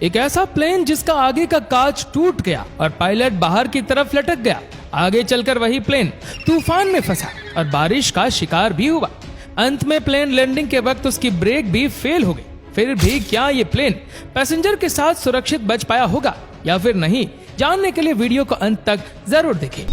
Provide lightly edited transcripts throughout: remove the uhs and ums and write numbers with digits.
एक ऐसा प्लेन जिसका आगे का कांच टूट गया और पायलट बाहर की तरफ लटक गया। आगे चलकर वही प्लेन तूफान में फंसा और बारिश का शिकार भी हुआ। अंत में प्लेन लैंडिंग के वक्त उसकी ब्रेक भी फेल हो गई। फिर भी क्या ये प्लेन पैसेंजर के साथ सुरक्षित बच पाया होगा या फिर नहीं, जानने के लिए वीडियो को अंत तक जरूर देखें।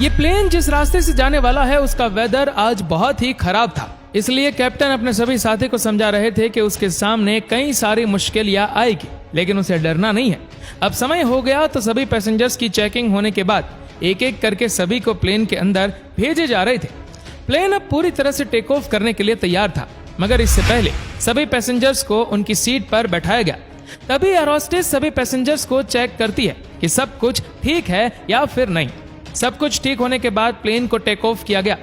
ये प्लेन जिस रास्ते से जाने वाला है उसका वेदर आज बहुत ही खराब था, इसलिए कैप्टन अपने सभी साथी को समझा रहे थे कि उसके सामने कई सारी मुश्किलें आएगी, लेकिन उसे डरना नहीं है। अब समय हो गया तो सभी पैसेंजर्स की चेकिंग होने के बाद एक एक करके सभी को प्लेन के अंदर भेजे जा रहे थे। प्लेन अब पूरी तरह से टेक ऑफ करने के लिए तैयार था, मगर इससे पहले सभी पैसेंजर्स को उनकी सीट पर बैठाया गया। तभी एयर होस्टेस सभी पैसेंजर्स को चेक करती है कि सब कुछ ठीक है या फिर नहीं। सब कुछ ठीक होने के बाद प्लेन को टेक ऑफ किया गया।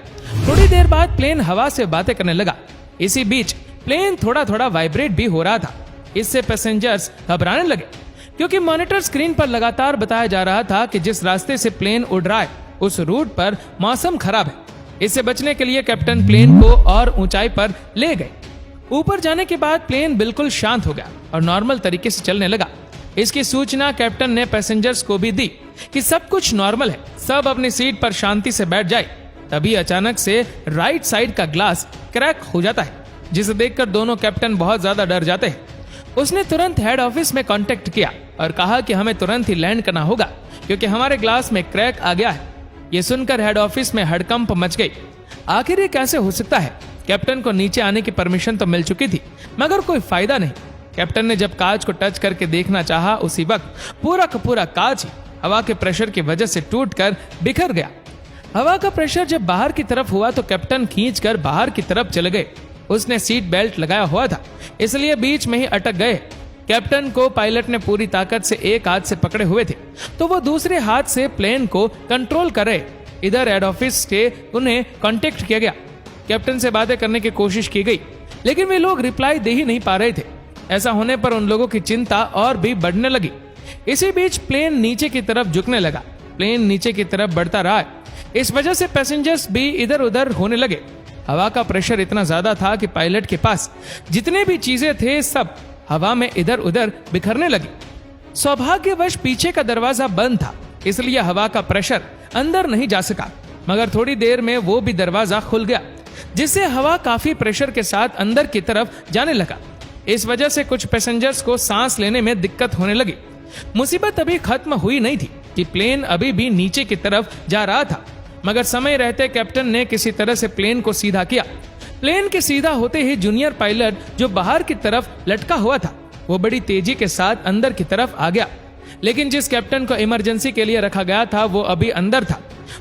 थोड़ी देर बाद प्लेन हवा से बातें करने लगा। इसी बीच प्लेन थोड़ा थोड़ा वाइब्रेट भी हो रहा था। इससे पैसेंजर्स घबराने लगे, क्योंकि मॉनिटर स्क्रीन पर लगातार बताया जा रहा था कि जिस रास्ते से प्लेन उड़ रहा है उस रूट पर मौसम खराब है। इससे बचने के लिए कैप्टन प्लेन को और ऊंचाई पर ले गए। ऊपर जाने के बाद प्लेन बिल्कुल शांत हो गया और नॉर्मल तरीके से चलने लगा। इसकी सूचना कैप्टन ने पैसेंजर्स को भी दी कि सब कुछ नॉर्मल है, सब अपनी सीट पर शांति से बैठ जाए। तभी अचानक से राइट साइड का ग्लास क्रैक हो जाता है, जिसे देखकर दोनों कैप्टन बहुत ज्यादा डर जाते हैं। उसने तुरंत हेड ऑफिस में कांटेक्ट किया और कहा कि हमें तुरंत ही लैंड करना होगा, क्योंकि हमारे ग्लास में क्रैक आ गया है। ये सुनकर हेड ऑफिस में हड़कंप मच गई। आखिर ये कैसे हो सकता है? कैप्टन को नीचे आने की परमिशन तो मिल चुकी थी, मगर कोई फायदा नहीं। कैप्टन ने जब कांच को टच करके देखना चाहा, उसी वक्त पूरा का पूरा कांच ही हवा के प्रेशर की वजह से टूटकर बिखर गया। हवा का प्रेशर जब बाहर की तरफ हुआ तो कैप्टन खींचकर बाहर की तरफ चले गए। उसने सीट बेल्ट लगाया हुआ था, इसलिए बीच में ही अटक गए। कैप्टन को पायलट ने पूरी ताकत से एक हाथ से पकड़े हुए थे, तो वो दूसरे हाथ से प्लेन को कंट्रोल कर रहे। इधर हेड ऑफिस से उन्हें कांटेक्ट किया गया। कैप्टन से बातें करने की कोशिश की गई, लेकिन वे लोग रिप्लाई दे ही नहीं पा रहे थे। ऐसा होने पर उन लोगों की चिंता और भी बढ़ने लगी। इसी बीच प्लेन नीचे की तरफ झुकने लगा। प्लेन नीचे की तरफ बढ़ता रहा। इस वजह से पैसेंजर्स भी इधर उधर होने लगे। हवा का प्रेशर इतना ज्यादा था कि पायलट के पास जितने भी चीजें थे सब हवा में इधर उधर बिखरने लगी। सौभाग्यवश पीछे का दरवाजा बंद था, इसलिए हवा का प्रेशर अंदर नहीं जा सका, मगर थोड़ी देर में वो भी दरवाजा खुल गया, जिससे हवा काफी प्रेशर के साथ अंदर की तरफ जाने लगा। इस वजह से कुछ पैसेंजर्स को सांस लेने में दिक्कत होने लगी। मुसीबत अभी खत्म हुई नहीं थी कि प्लेन अभी भी नीचे की तरफ जा रहा था, मगर समय रहते कैप्टन ने किसी तरह से प्लेन को सीधा किया। प्लेन के सीधा होते ही जूनियर पायलट जो बाहर की तरफ लटका हुआ था, वो बड़ी तेजी के साथ अंदर की तरफ आ गया। लेकिन जिस कैप्टन को इमरजेंसी के लिए रखा गया था वो अभी अंदर था।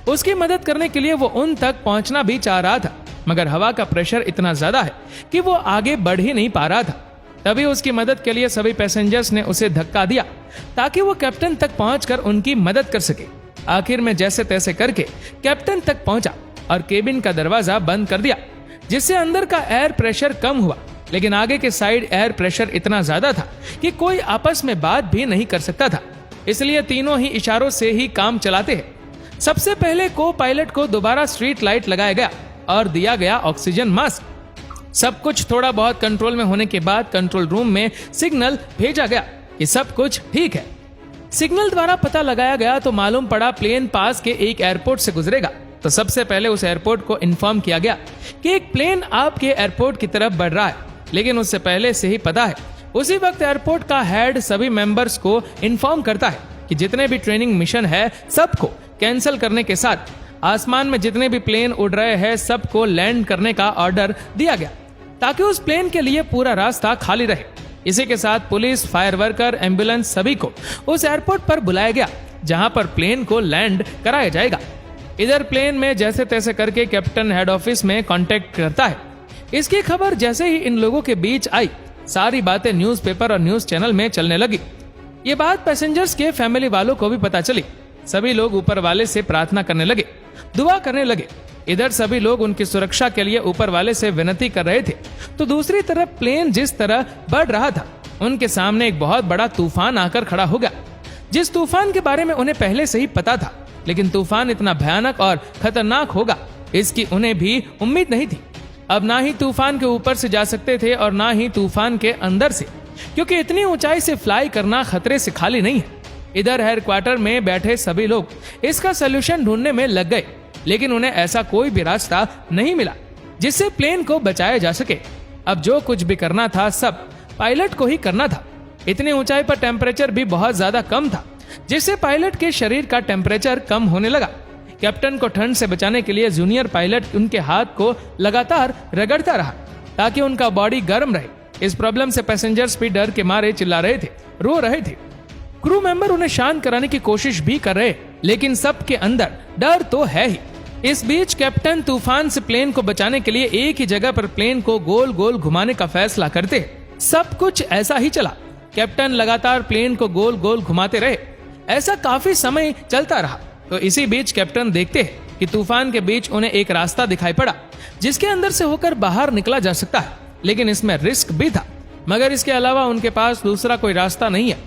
उसकी मदद करने के लिए वो उन तक पहुंचना भी चाह रहा था, मगर हवा का प्रेशर इतना ज्यादा है कि वो आगे बढ़ ही नहीं पा रहा था। तभी उसकी मदद के लिए सभी पैसेंजर्स ने उसे धक्का दिया ताकि वो कैप्टन तक पहुंचकर उनकी मदद कर सके। आखिर में जैसे तैसे करके कैप्टन तक पहुंचा और केबिन का दरवाजा बंद कर दिया, जिससे अंदर का एयर प्रेशर कम हुआ। लेकिन आगे के साइड एयर प्रेशर इतना ज्यादा था कि कोई आपस में बात भी नहीं कर सकता था, इसलिए तीनों ही इशारों से ही काम चलाते हैं। सबसे पहले को पायलट को दोबारा स्ट्रीट लाइट लगाया गया और दिया गया ऑक्सीजन मास्क। सब कुछ थोड़ा बहुत कंट्रोल में होने के बाद कंट्रोल रूम में सिग्नल भेजा गया कि सब कुछ ठीक है। सिग्नल द्वारा पता लगाया गया तो मालूम पड़ा प्लेन पास के एक एयरपोर्ट से गुजरेगा। तो सबसे पहले उस एयरपोर्ट को इन्फॉर्म किया गया कि एक प्लेन आपके एयरपोर्ट की तरफ बढ़ रहा है, लेकिन उससे पहले से ही पता है। उसी वक्त एयरपोर्ट का हेड सभी मेंबर्स को इन्फॉर्म करता है कि जितने भी ट्रेनिंग मिशन है सबको कैंसिल करने के साथ आसमान में जितने भी प्लेन उड़ रहे हैं सबको लैंड करने का ऑर्डर दिया गया, ताकि उस प्लेन के लिए पूरा रास्ता खाली रहे। इसी के साथ पुलिस, फायर वर्कर, एम्बुलेंस सभी को उस एयरपोर्ट पर बुलाया गया जहां पर प्लेन को लैंड कराया जाएगा। इधर प्लेन में जैसे तैसे करके कैप्टन हेड ऑफिस में कांटेक्ट करता है। इसकी खबर जैसे ही इन लोगों के बीच आई, सारी बातें न्यूज़पेपर और न्यूज चैनल में चलने लगी। ये बात पैसेंजर्स के फैमिली वालों को भी पता चली। सभी लोग ऊपर वाले से प्रार्थना करने लगे, दुआ करने लगे। इधर सभी लोग उनकी सुरक्षा के लिए ऊपर वाले से विनती कर रहे थे, तो दूसरी तरफ प्लेन जिस तरह बढ़ रहा था उनके सामने एक बहुत बड़ा तूफान आकर खड़ा हो गया। जिस तूफान के बारे में उन्हें पहले से ही पता था, लेकिन तूफान इतना भयानक और खतरनाक होगा इसकी उन्हें भी उम्मीद नहीं थी। अब ना ही तूफान के ऊपर से जा सकते थे और ना ही तूफान के अंदर से, क्योंकि इतनी ऊंचाई से फ्लाई करना खतरे से खाली नहीं है। इधर हेडक्वार्टर में बैठे सभी लोग इसका सोल्यूशन ढूंढने में लग गए, लेकिन उन्हें ऐसा कोई भी रास्ता नहीं मिला जिससे प्लेन को बचाया जा सके। अब जो कुछ भी करना था सब पायलट को ही करना था। इतनी ऊंचाई पर टेम्परेचर भी बहुत ज्यादा कम था, जिससे पायलट के शरीर का टेम्परेचर कम होने लगा। कैप्टन को ठंड से बचाने के लिए जूनियर पायलट उनके हाथ को लगातार रगड़ता रहा ताकि उनका बॉडी गर्म रहे। इस प्रॉब्लम से पैसेंजर्स भी डर के मारे चिल्ला रहे थे, रो रहे थे। क्रू मेंबर उन्हें शांत कराने की कोशिश भी कर रहे, लेकिन सबके अंदर डर तो है ही। इस बीच कैप्टन तूफान से प्लेन को बचाने के लिए एक ही जगह पर प्लेन को गोल गोल घुमाने का फैसला करते। सब कुछ ऐसा ही चला। कैप्टन लगातार प्लेन को गोल गोल घुमाते रहे। ऐसा काफी समय चलता रहा। तो इसी बीच कैप्टन देखते हैं कि तूफान के बीच उन्हें एक रास्ता दिखाई पड़ा जिसके अंदर से होकर बाहर निकला जा सकता है, लेकिन इसमें रिस्क भी था। मगर इसके अलावा उनके पास दूसरा कोई रास्ता नहीं है।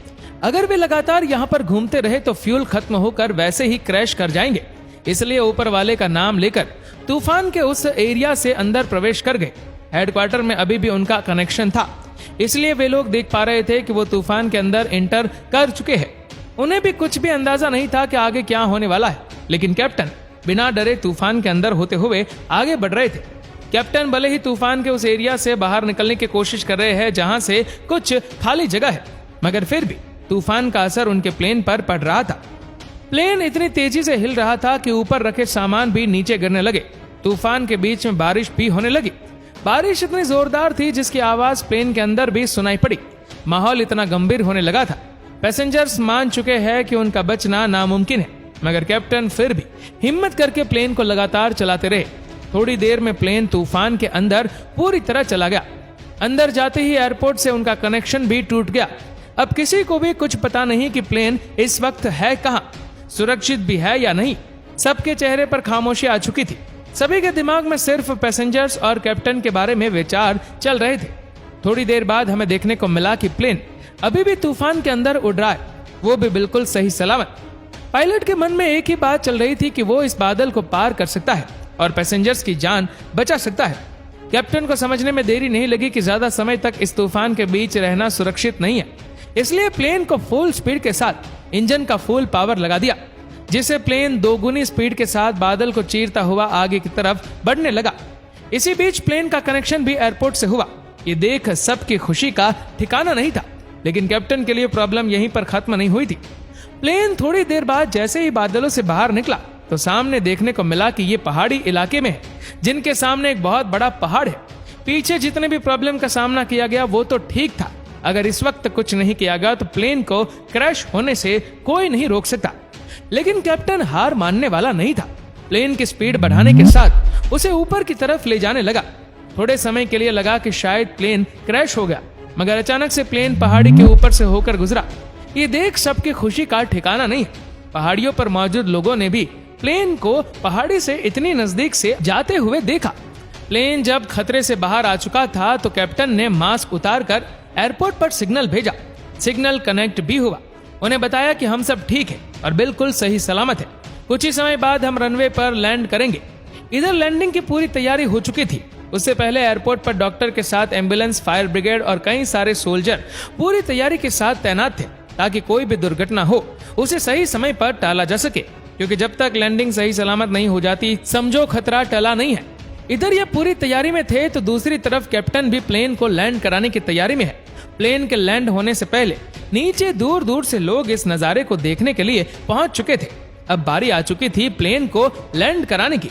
अगर वे लगातार यहाँ पर घूमते रहे तो फ्यूल खत्म होकर वैसे ही क्रैश कर जाएंगे। इसलिए ऊपर वाले का नाम लेकर तूफान के उस एरिया से अंदर प्रवेश कर गए। हेडक्वार्टर में अभी भी उनका कनेक्शन था, इसलिए वे लोग देख पा रहे थे कि वो तूफान के अंदर एंटर कर चुके हैं। उन्हें भी कुछ भी अंदाजा नहीं था कि आगे क्या होने वाला है, लेकिन कैप्टन बिना डरे तूफान के अंदर होते हुए आगे बढ़ रहे थे। कैप्टन भले ही तूफान के उस एरिया से बाहर निकलने की कोशिश कर रहे हैं जहां से कुछ खाली जगह है, मगर फिर भी तूफान का असर उनके प्लेन पर पड़ रहा था। प्लेन इतनी तेजी से हिल रहा था कि ऊपर रखे सामान भी नीचे गिरने लगे। तूफान के बीच में बारिश भी होने लगी। बारिश इतनी जोरदार थी जिसकी आवाज प्लेन के अंदर भी सुनाई पड़ी। माहौल इतना गंभीर होने लगा था। पैसेंजर्स मान चुके हैं कि उनका बचना नामुमकिन है, मगर कैप्टन फिर भी हिम्मत करके प्लेन को लगातार चलाते रहे। थोड़ी देर में प्लेन तूफान के अंदर पूरी तरह चला गया। अंदर जाते ही एयरपोर्ट से उनका कनेक्शन भी टूट गया। अब किसी को भी कुछ पता नहीं कि प्लेन इस वक्त है कहां, सुरक्षित भी है या नहीं। सबके चेहरे पर खामोशी आ चुकी थी। सभी के दिमाग में सिर्फ पैसेंजर्स और कैप्टन के बारे में विचार चल रहे थे। थोड़ी देर बाद हमें देखने को मिला कि प्लेन अभी भी तूफान के अंदर उड़ रहा है, वो भी बिल्कुल सही सलामत। पायलट के मन में एक ही बात चल रही थी कि वो इस बादल को पार कर सकता है और पैसेंजर्स की जान बचा सकता है। कैप्टन को समझने में देरी नहीं लगी कि ज्यादा समय तक इस तूफान के बीच रहना सुरक्षित नहीं है, इसलिए प्लेन को फुल स्पीड के साथ इंजन का फुल पावर लगा दिया, जिससे प्लेन दोगुनी स्पीड के साथ बादल को चीरता हुआ आगे की तरफ बढ़ने लगा। इसी बीच प्लेन का कनेक्शन भी एयरपोर्ट से हुआ। ये देख सबकी खुशी का ठिकाना नहीं था, लेकिन कैप्टन के लिए प्रॉब्लम यहीं पर खत्म नहीं हुई थी। प्लेन थोड़ी देर बाद जैसे ही बादलों से बाहर निकला तो सामने देखने को मिला कि ये पहाड़ी इलाके में है, जिनके सामने एक बहुत बड़ा पहाड़ है। पीछे जितने भी प्रॉब्लम का सामना किया गया वो तो ठीक था। अगर इस वक्त कुछ नहीं किया गया तो प्लेन को क्रैश होने से कोई नहीं रोक सकता, लेकिन कैप्टन हार मानने वाला नहीं था। प्लेन की स्पीड बढ़ाने के साथ उसे ऊपर की तरफ ले जाने लगा। थोड़े समय के लिए लगा कि शायद प्लेन क्रैश हो गया, मगर अचानक से प्लेन पहाड़ी के ऊपर से होकर गुजरा। ये देख सबकी खुशी का ठिकाना नहीं। पहाड़ियों पर मौजूद लोगों ने भी प्लेन को पहाड़ी से इतनी नजदीक से जाते हुए देखा। प्लेन जब खतरे से बाहर आ चुका था तो कैप्टन ने मास्क उतारकर एयरपोर्ट पर सिग्नल भेजा। सिग्नल कनेक्ट भी हुआ। उन्हें बताया कि हम सब ठीक है और बिल्कुल सही सलामत है। कुछ ही समय बाद हम रनवे पर लैंड करेंगे। इधर लैंडिंग की पूरी तैयारी हो चुकी थी। उससे पहले एयरपोर्ट पर डॉक्टर के साथ एम्बुलेंस, फायर ब्रिगेड और कई सारे सोल्जर पूरी तैयारी के साथ तैनात थे, ताकि कोई भी दुर्घटना हो उसे सही समय पर टाला जा सके, क्योंकि जब तक लैंडिंग सही सलामत नहीं हो जाती समझो खतरा टला नहीं है। इधर ये पूरी तैयारी में थे तो दूसरी तरफ कैप्टन भी प्लेन को लैंड कराने की तैयारी में है। प्लेन के लैंड होने से पहले नीचे दूर दूर से लोग इस नजारे को देखने के लिए पहुंच चुके थे। अब बारी आ चुकी थी प्लेन को लैंड कराने की।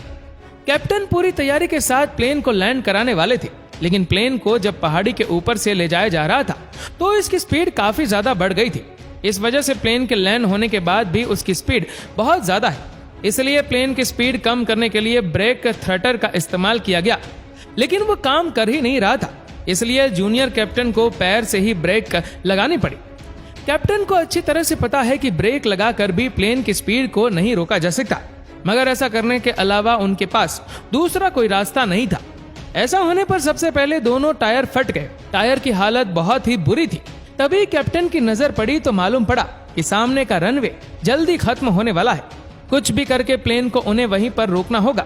कैप्टन पूरी तैयारी के साथ प्लेन को लैंड कराने वाले थे, लेकिन प्लेन को जब पहाड़ी के ऊपर से ले जाया जा रहा था तो इसकी स्पीड काफी ज्यादा बढ़ गई थी। इस वजह से प्लेन के लैंड होने के बाद भी उसकी स्पीड बहुत ज्यादा है। इसलिए प्लेन की स्पीड कम करने के लिए ब्रेक थ्रटर का इस्तेमाल किया गया, लेकिन वो काम कर ही नहीं रहा था। इसलिए जूनियर कैप्टन को पैर से ही ब्रेक लगानी पड़ी। कैप्टन को अच्छी तरह से पता है कि ब्रेक लगाकर भी प्लेन की स्पीड को नहीं रोका जा सकता, मगर ऐसा करने के अलावा उनके पास दूसरा कोई रास्ता नहीं था। ऐसा होने पर सबसे पहले दोनों टायर फट गए। टायर की हालत बहुत ही बुरी थी। तभी कैप्टन की नजर पड़ी तो मालूम पड़ा कि सामने का रनवे जल्दी खत्म होने वाला है। कुछ भी करके प्लेन को उन्हें वहीं पर रोकना होगा।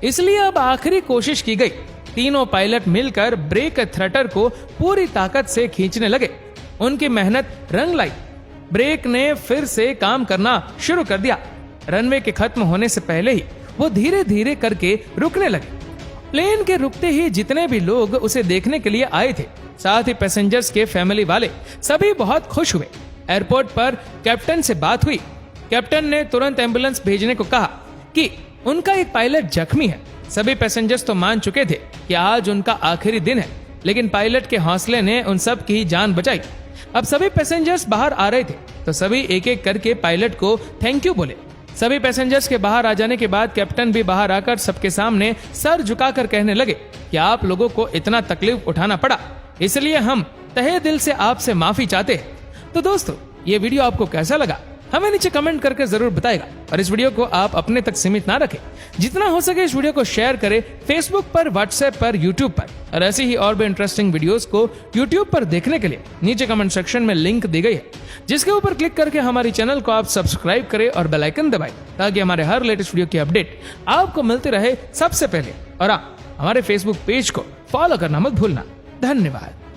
इसलिए अब आखिरी कोशिश की गई। तीनों पायलट मिलकर ब्रेक थ्रटर को पूरी ताकत से खींचने लगे। उनकी मेहनत रंग लाई। ब्रेक ने फिर से काम करना शुरू कर दिया। रनवे के खत्म होने से पहले ही वो धीरे धीरे करके रुकने लगे। प्लेन के रुकते ही जितने भी लोग उसे देखने के लिए आए थे, साथ ही पैसेंजर्स के फैमिली वाले, सभी बहुत खुश हुए। एयरपोर्ट पर कैप्टन से बात हुई। कैप्टन ने तुरंत एम्बुलेंस भेजने को कहा कि उनका एक पायलट जख्मी है। सभी पैसेंजर्स तो मान चुके थे कि आज उनका आखिरी दिन है, लेकिन पायलट के हौसले ने उन सब की जान बचाई। अब सभी पैसेंजर्स बाहर आ रहे थे तो सभी एक एक करके पायलट को थैंक यू बोले। सभी पैसेंजर्स के बाहर आ जाने के बाद कैप्टन भी बाहर आकर सबके सामने सर झुकाकर कहने लगे कि आप लोगों को इतना तकलीफ उठाना पड़ा, इसलिए हम तहे दिल से आपसे माफी चाहते हैं। तो दोस्तों, ये वीडियो आपको कैसा लगा हमें नीचे कमेंट करके जरूर बताएगा। और इस वीडियो को आप अपने तक सीमित ना रखें, जितना हो सके इस वीडियो को शेयर करें फेसबुक पर, व्हाट्सएप पर, यूट्यूब पर। और ऐसी ही और भी इंटरेस्टिंग वीडियोस को यूट्यूब पर देखने के लिए नीचे कमेंट सेक्शन में लिंक दी गई है, जिसके ऊपर क्लिक करके हमारी चैनल को आप सब्सक्राइब करें और बेल आइकन दबाएं, ताकि हमारे हर लेटेस्ट वीडियो की अपडेट आपको मिलती रहे सबसे पहले। और आप हमारे फेसबुक पेज को फॉलो करना मत भूलना। धन्यवाद।